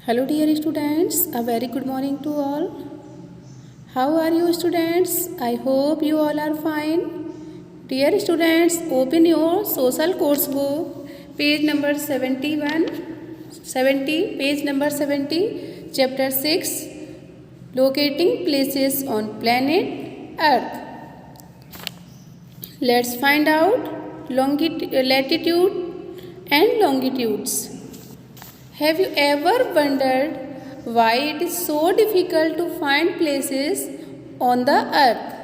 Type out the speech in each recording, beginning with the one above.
Hello dear students, a very good morning to all. How are you students? I hope you all are fine. Dear students, open your social course book, page number 70, chapter 6, locating places on planet Earth. Let's find out latitude and longitudes. Have you ever wondered why it is so difficult to find places on the earth?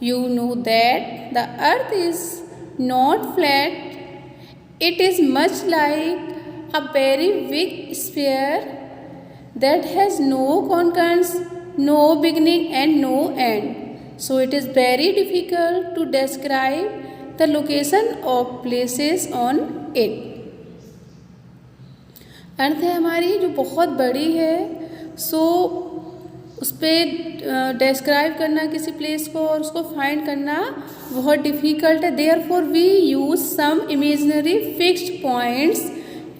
You know that the earth is not flat. It is much like a very big sphere that has no concavity, no beginning and no end. So it is very difficult to describe the location of places on it. अर्थ है हमारी जो बहुत बड़ी है, सो उस पर describe करना किसी प्लेस को और उसको फाइंड करना बहुत डिफ़िकल्ट है. Therefore we use some imaginary fixed points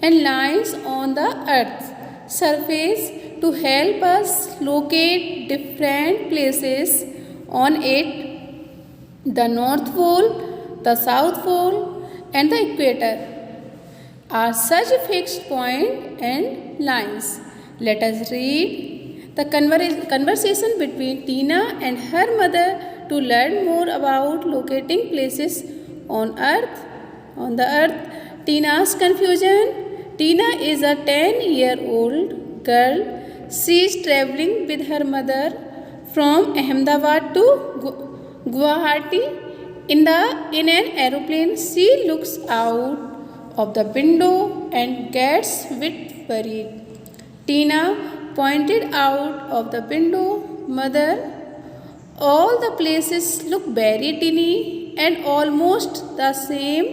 and lines on the earth surface to help us locate different places on it, the north pole, the south pole and the equator are such fixed point and lines. Let us read the conversation between Tina and her mother to learn more about locating places on earth. On the earth, Tina's confusion. Tina is a 10-year-old girl. She is traveling with her mother from Ahmedabad to Guwahati in an aeroplane. She looks out of the window and gets a bit worried. Tina pointed out of the window. Mother, all the places look very tiny and almost the same.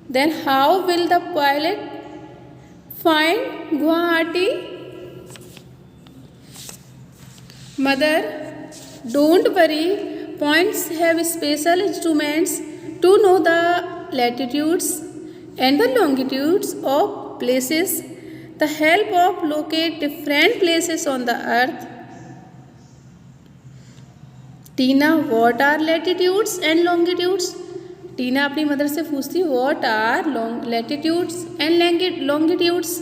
Then how will the pilot find Guwahati? Mother, don't worry. Points have special instruments to know the latitudes and the longitudes of places, the help of locate different places on the earth. Tina, what are latitudes and longitudes? टीना अपनी mother से पूछती what are latitudes and longitudes.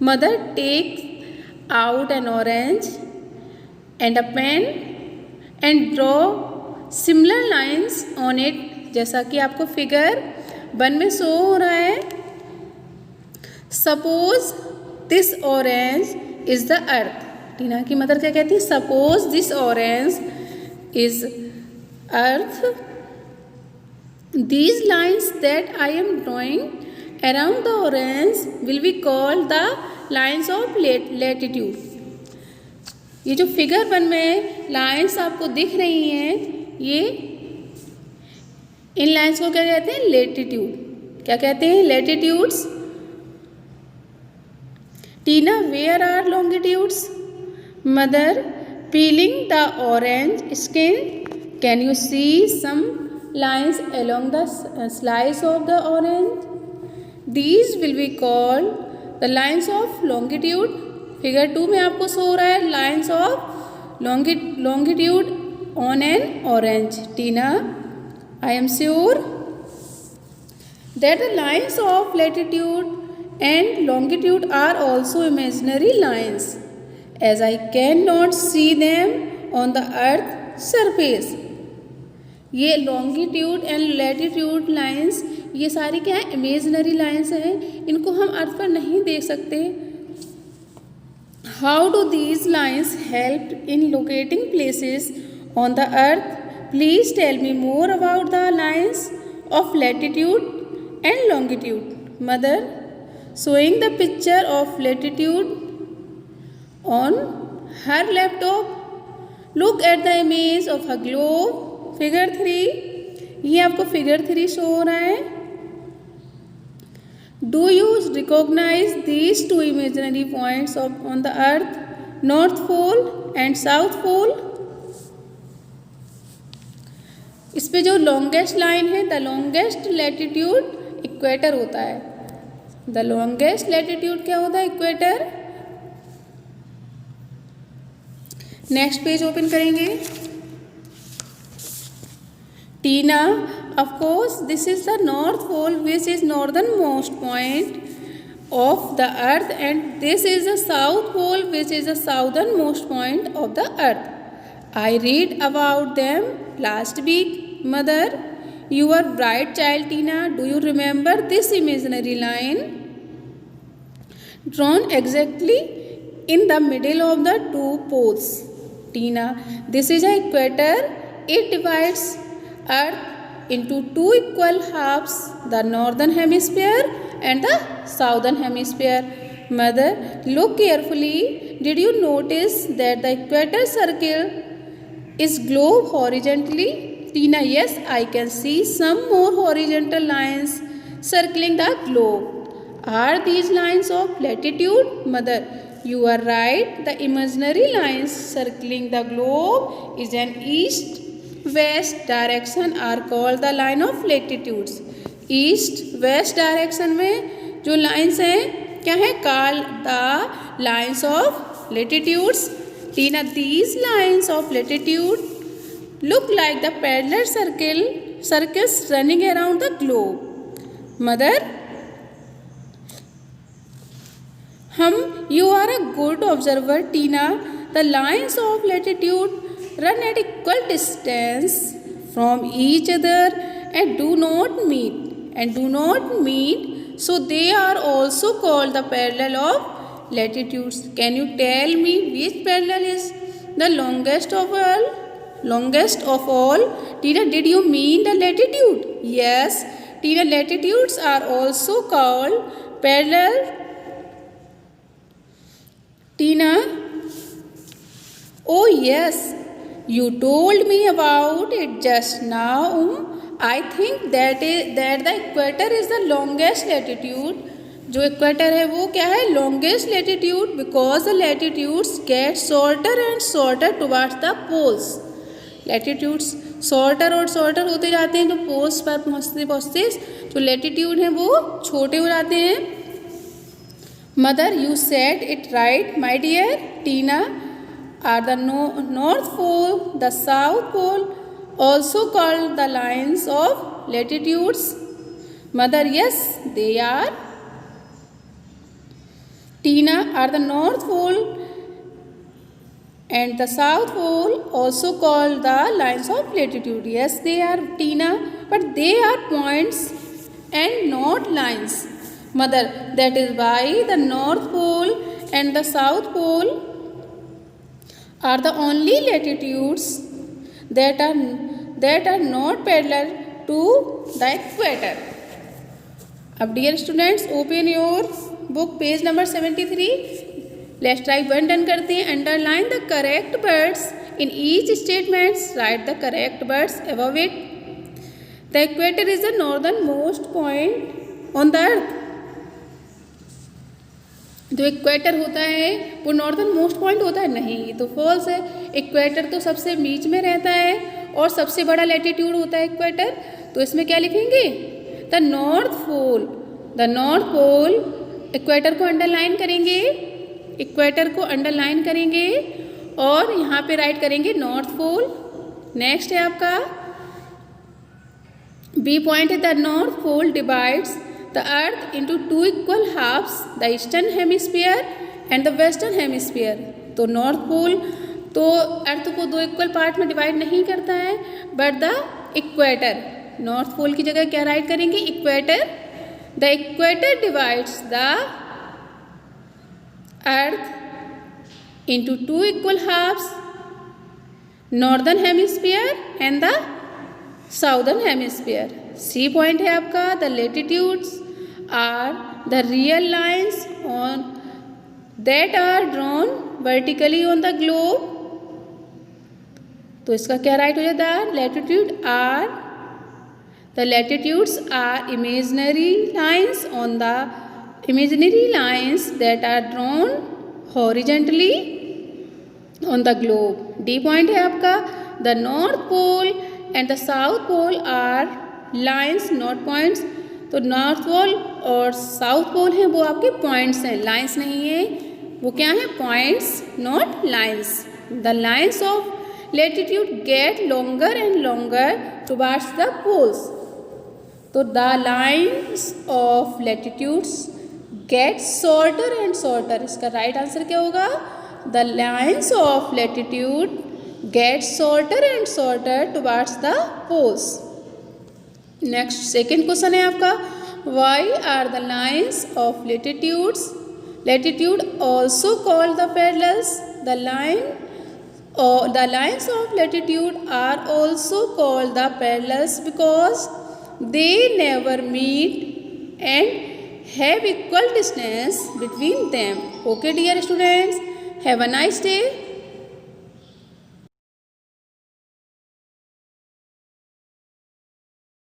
Mother takes out an orange and a pen and draw similar lines on it. जैसा कि आपको figure 1 में show हो रहा है. Suppose this orange is the earth. Tina की मदर क्या कहती है? Suppose this orange is earth. These lines that I am drawing around the orange will be called the lines of latitude. ये जो फिगर 1 में लाइन्स आपको दिख रही हैं, ये इन लाइन्स को क्या कहते हैं? लेटिट्यूड. क्या कहते हैं? Latitudes. Tina, where are longitudes? Mother, peeling the orange skin. Can you see some lines along the slice of the orange? These will be called the lines of longitude. Figure 2 में आपको show हो रहा है lines of longitude on an orange. Tina, I am sure that the lines of latitude and longitude are also imaginary lines, as I cannot see them on the earth surface. ये longitude and latitude lines ये सारी क्या है? imaginary lines हैं. इनको हम अर्थ पर नहीं देख सकते. How do these lines help in locating places on the earth? Please tell me more about the lines of latitude and longitude. Mother, showing the picture of latitude on her laptop. Look at the image of a globe. Figure 3. ये आपको figure 3 show हो रहा है. Do you recognize these two imaginary points on the earth? North Pole and South Pole. इस पे जो longest line है, the longest latitude equator होता है. द लॉन्गेस्ट लैटिट्यूड क्या होता है? इक्वेटर. नेक्स्ट पेज ओपन करेंगे। टीना, of course this is the north pole which is northernmost point of the earth and this is the south pole which is the southernmost point of the earth. I read about them last week. Mother, you are bright child. Tina, do you remember this imaginary line drawn exactly in the middle of the two poles? Tina, this is an equator. It divides earth into two equal halves, the northern hemisphere and the southern hemisphere. Mother, look carefully. Did you notice that the equator circle is globe horizontally? Tina, yes, I can see some more horizontal lines circling the globe. Are these lines of latitude? Mother, you are right. The imaginary lines circling the globe is an east west direction are called the line of latitudes. East west direction में जो lines हैं क्या है, called the lines of latitudes. Tina, these lines of latitude look like the parallel circles running around the globe. Mother, you are a good observer. Tina, the lines of latitude run at equal distance from each other and do not meet, so they are also called the parallel of latitudes. Can you tell me which parallel is the longest of all? Tina, did you mean the latitude? Yes, Tina, latitudes are also called parallel. Tina, oh yes, you told me about it just now. I think that the equator is the longest latitude. जो equator है वो क्या है, longest latitude, because the latitudes get shorter and shorter towards the poles. latitudes shorter और shorter होते जाते हैं, जो poles पर पहुँचते पहुँचते जो latitude हैं वो छोटे हो जाते हैं. Mother, you said it right, my dear. Tina, are the north pole, the south pole also called the lines of latitudes? Mother, yes, they are. Tina, are the north pole and the south pole also called the lines of latitude? Yes, they are, Tina, but they are points and not lines. Mother, that is why the north pole and the south pole are the only latitudes that are not parallel to the equator. अब dear students, open your book page number 73. Let's try one done करते हैं. Underline the correct words in each statement. Write the correct words above it. The equator is the northernmost point on the earth. जो equator होता है वो northern most point होता है? नहीं, ये तो फॉल्स है. इक्वेटर तो सबसे बीच में रहता है और सबसे बड़ा लैटिट्यूड होता है इक्वेटर. तो इसमें क्या लिखेंगे, the north pole. The north pole, equator को अंडरलाइन करेंगे, इक्वेटर को अंडरलाइन करेंगे और यहाँ पे राइट करेंगे नॉर्थ पोल. नेक्स्ट है आपका बी पॉइंट है, the north pole divides the earth into two equal halves, the eastern hemisphere and the western hemisphere. तो नॉर्थ पोल तो अर्थ को दो इक्वल पार्ट में डिवाइड नहीं करता है, but the equator, north pole की जगह क्या राइट करेंगे, equator. The equator divides the earth into two equal halves, northern hemisphere and the southern hemisphere. C point है आपका, the latitudes are the real lines on that are drawn vertically on the globe. तो इसका क्या write हो जाता है, latitude are, the latitudes are imaginary lines on the imaginary lines that are drawn horizontally on the globe. D point है आपका, the north pole and the south pole are lines not points. तो north pole और south pole हैं वो आपके points हैं, lines नहीं है. वो क्या है, points not lines. The lines of latitude get longer and longer towards the poles. तो the lines of latitudes get shorter and shorter. इसका right answer क्या होगा? The lines of latitude get shorter and shorter towards the poles. Next second question है आपका, why are the lines of latitude also called the parallels? The lines of latitude are also called the parallels because they never meet and have equal distance between them. Okay dear students, have a nice day.